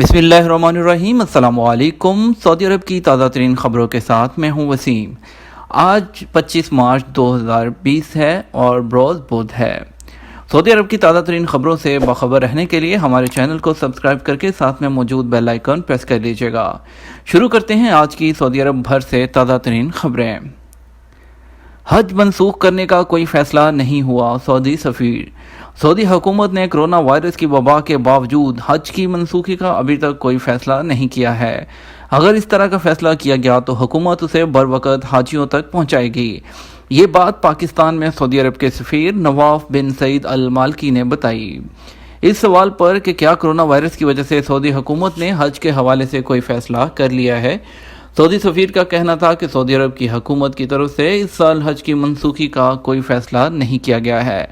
بسم اللہ الرحمن الرحیم۔ السلام علیکم۔ سعودی عرب کی تازہ ترین خبروں کے ساتھ میں ہوں وسیم۔ آج 25 مارچ 2020 ہے اور بروز بدھ ہے۔ سعودی عرب کی تازہ ترین خبروں سے باخبر رہنے کے لیے ہمارے چینل کو سبسکرائب کر کے ساتھ میں موجود بیل آئیکن پریس کر لیجیے گا۔ شروع کرتے ہیں آج کی سعودی عرب بھر سے تازہ ترین خبریں۔ حج منسوخ کرنے کا کوئی فیصلہ نہیں ہوا، سعودی سفیر۔ سعودی حکومت نے کرونا وائرس کی وبا کے باوجود حج کی منسوخی کا ابھی تک کوئی فیصلہ نہیں کیا ہے۔ اگر اس طرح کا فیصلہ کیا گیا تو حکومت اسے بروقت حاجیوں تک پہنچائے گی۔ یہ بات پاکستان میں سعودی عرب کے سفیر نواف بن سعید المالکی نے بتائی۔ اس سوال پر کہ کیا کرونا وائرس کی وجہ سے سعودی حکومت نے حج کے حوالے سے کوئی فیصلہ کر لیا ہے، سعودی سفیر کا کہنا تھا کہ سعودی عرب کی حکومت کی طرف سے اس سال حج کی منسوخی کا کوئی فیصلہ نہیں کیا گیا ہے۔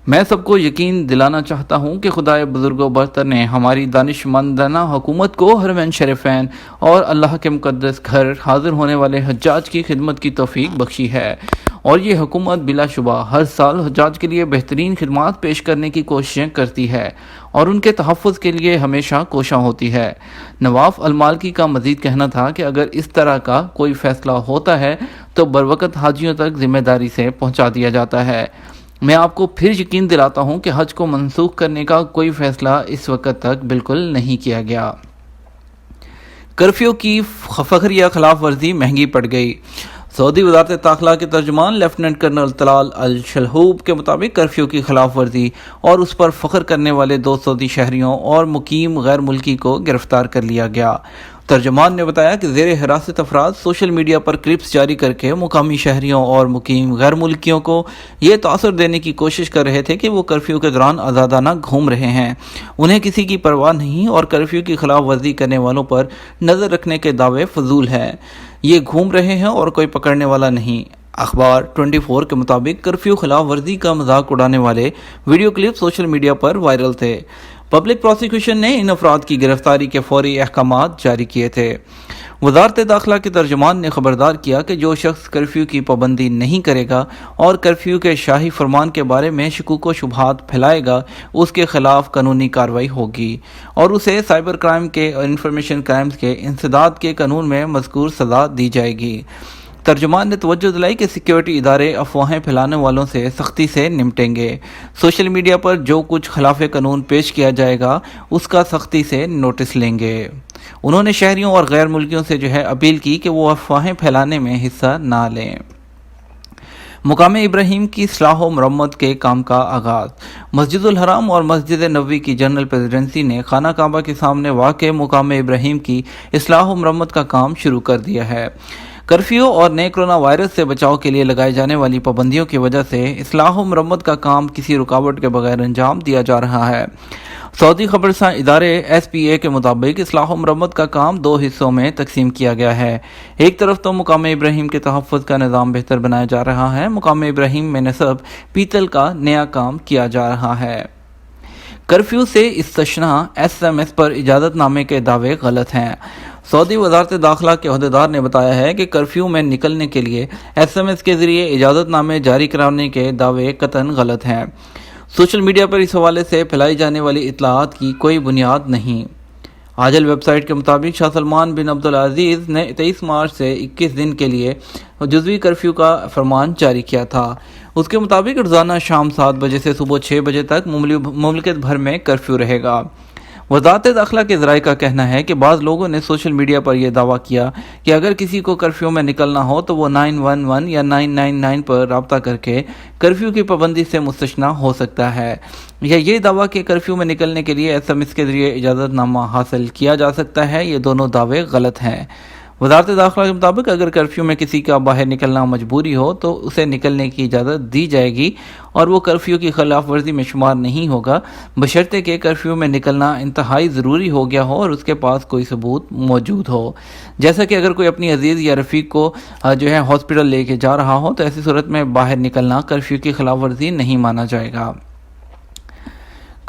میں سب کو یقین دلانا چاہتا ہوں کہ خدائے بزرگ و برتر نے ہماری دانشمندانہ حکومت کو حرمین شریفین اور اللہ کے مقدس گھر حاضر ہونے والے حجاج کی خدمت کی توفیق بخشی ہے، اور یہ حکومت بلا شبہ ہر سال حجاج کے لیے بہترین خدمات پیش کرنے کی کوششیں کرتی ہے اور ان کے تحفظ کے لیے ہمیشہ کوشاں ہوتی ہے۔ نواف المالکی کا مزید کہنا تھا کہ اگر اس طرح کا کوئی فیصلہ ہوتا ہے تو بروقت حاجیوں تک ذمہ داری سے پہنچا دیا جاتا ہے۔ میں آپ کو پھر یقین دلاتا ہوں کہ حج کو منسوخ کرنے کا کوئی فیصلہ اس وقت تک بالکل نہیں کیا گیا۔ کرفیو کی فخریہ خلاف ورزی مہنگی پڑ گئی۔ سعودی وزارت داخلہ کے ترجمان لیفٹیننٹ کرنل طلال الشلہوب کے مطابق کرفیو کی خلاف ورزی اور اس پر فخر کرنے والے 2 سعودی شہریوں اور مقیم غیر ملکی کو گرفتار کر لیا گیا۔ ترجمان نے بتایا کہ زیر حراست افراد سوشل میڈیا پر کلپس جاری کر کے مقامی شہریوں اور مقیم غیر ملکیوں کو یہ تاثر دینے کی کوشش کر رہے تھے کہ وہ کرفیو کے دوران آزادانہ گھوم رہے ہیں۔ انہیں کسی کی پرواہ نہیں اور کرفیو کی خلاف ورزی کرنے والوں پر نظر رکھنے کے دعوے فضول ہیں۔ یہ گھوم رہے ہیں اور کوئی پکڑنے والا نہیں۔ اخبار 24 کے مطابق کرفیو خلاف ورزی کا مذاق اڑانے والے ویڈیو کلپ سوشل میڈیا پر وائرل تھے۔ پبلک پروسیکیوشن نے ان افراد کی گرفتاری کے فوری احکامات جاری کیے تھے۔ وزارت داخلہ کے ترجمان نے خبردار کیا کہ جو شخص کرفیو کی پابندی نہیں کرے گا اور کرفیو کے شاہی فرمان کے بارے میں شکوک و شبہات پھیلائے گا، اس کے خلاف قانونی کارروائی ہوگی اور اسے سائبر کرائم کے اور انفارمیشن کرائمز کے انسداد کے قانون میں مذکور سزا دی جائے گی۔ ترجمان نے توجہ دلائی کہ سیکیورٹی ادارے افواہیں پھیلانے والوں سے سختی سے نمٹیں گے۔ سوشل میڈیا پر جو کچھ خلاف قانون پیش کیا جائے گا اس کا سختی سے نوٹس لیں گے۔ انہوں نے شہریوں اور غیر ملکیوں سے اپیل کی کہ وہ افواہیں پھیلانے میں حصہ نہ لیں۔ مقام ابراہیم کی اصلاح و مرمت کے کام کا آغاز۔ مسجد الحرام اور مسجد نبوی کی جنرل پریزیڈنسی نے خانہ کعبہ کے سامنے واقع مقام ابراہیم کی اصلاح و مرمت کا کام شروع کر دیا ہے۔ کرفیو اور نئے کرونا وائرس سے بچاؤ کے لیے لگائی جانے والی پابندیوں کی وجہ سے اصلاح و مرمت کا کام کسی رکاوٹ کے بغیر انجام دیا جا رہا ہے۔ سعودی خبررساں ادارے SPA کے مطابق اصلاح و مرمت کا کام 2 حصوں میں تقسیم کیا گیا ہے۔ ایک طرف تو مقام ابراہیم کے تحفظ کا نظام بہتر بنایا جا رہا ہے، مقام ابراہیم میں نصب پیتل کا نیا کام کیا جا رہا ہے۔ کرفیو سے استثناء SMS پر اجازت نامے کے دعوے غلط ہیں۔ سعودی وزارت داخلہ کے عہدیدار نے بتایا ہے کہ کرفیو میں نکلنے کے لیے SMS کے ذریعے اجازت نامے جاری کرانے کے دعوے قطعاً غلط ہیں۔ سوشل میڈیا پر اس حوالے سے پھیلائی جانے والی اطلاعات کی کوئی بنیاد نہیں۔ عاجل ویب سائٹ کے مطابق شاہ سلمان بن عبدالعزیز نے 23 مارچ سے 21 دن کے لیے جزوی کرفیو کا فرمان جاری کیا تھا۔ اس کے مطابق روزانہ شام 7 بجے سے صبح 6 بجے تک مملکت بھر میں کرفیو رہے گا۔ وزارت داخلہ کے ذرائع کا کہنا ہے کہ بعض لوگوں نے سوشل میڈیا پر یہ دعویٰ کیا کہ اگر کسی کو کرفیو میں نکلنا ہو تو وہ 911 یا 999 پر رابطہ کر کے کرفیو کی پابندی سے مستثنیٰ ہو سکتا ہے، یا یہ دعویٰ کہ کرفیو میں نکلنے کے لیے SMS کے ذریعے اجازت نامہ حاصل کیا جا سکتا ہے۔ یہ دونوں دعوے غلط ہیں۔ وزارت داخلہ کے مطابق اگر کرفیو میں کسی کا باہر نکلنا مجبوری ہو تو اسے نکلنے کی اجازت دی جائے گی اور وہ کرفیو کی خلاف ورزی میں شمار نہیں ہوگا، بشرطے کہ کرفیو میں نکلنا انتہائی ضروری ہو گیا ہو اور اس کے پاس کوئی ثبوت موجود ہو، جیسا کہ اگر کوئی اپنی عزیز یا رفیق کو ہاسپٹل لے کے جا رہا ہو تو ایسی صورت میں باہر نکلنا کرفیو کی خلاف ورزی نہیں مانا جائے گا۔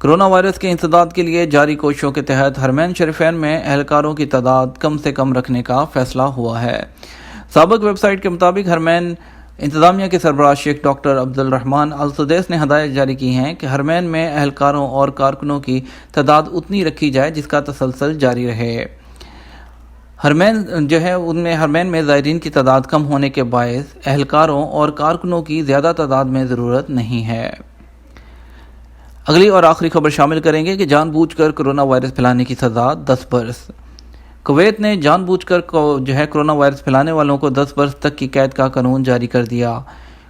کرونا وائرس کے انسداد کے لیے جاری کوششوں کے تحت حرمین شریفین میں اہلکاروں کی تعداد کم سے کم رکھنے کا فیصلہ ہوا ہے۔ سابق ویب سائٹ کے مطابق حرمین انتظامیہ کے سربراہ شیخ ڈاکٹر عبدالرحمن السدیس نے ہدایت جاری کی ہیں کہ حرمین میں اہلکاروں اور کارکنوں کی تعداد اتنی رکھی جائے جس کا تسلسل جاری رہے۔ حرمین میں زائرین کی تعداد کم ہونے کے باعث اہلکاروں اور کارکنوں کی زیادہ تعداد میں ضرورت نہیں ہے۔ اگلی اور آخری خبر شامل کریں گے کہ جان بوجھ کر کرونا وائرس پھیلانے کی سزا 10 برس۔ کویت نے جان بوجھ کر کرونا وائرس پھیلانے والوں کو 10 برس تک کی قید کا قانون جاری کر دیا۔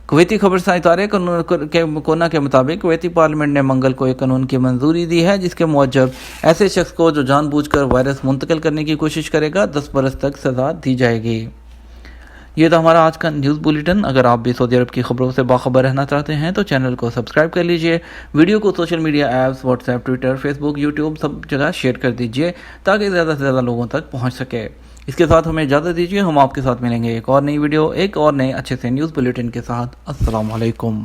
کویتی خبرساں ادارے کونا کے مطابق کویتی پارلیمنٹ نے منگل کو ایک قانون کی منظوری دی ہے جس کے موجب ایسے شخص کو جو جان بوجھ کر وائرس منتقل کرنے کی کوشش کرے گا 10 برس تک سزا دی جائے گی۔ یہ تھا ہمارا آج کا نیوز بلیٹن۔ اگر آپ بھی سعودی عرب کی خبروں سے باخبر رہنا چاہتے ہیں تو چینل کو سبسکرائب کر لیجئے، ویڈیو کو social media apps WhatsApp, Twitter, Facebook, YouTube سب جگہ شیئر کر دیجئے تاکہ زیادہ سے زیادہ لوگوں تک پہنچ سکے۔ اس کے ساتھ ہمیں اجازت دیجیے، ہم آپ کے ساتھ ملیں گے ایک اور نئی ویڈیو، ایک اور نئے اچھے سے نیوز بلیٹن کے ساتھ۔ السلام علیکم۔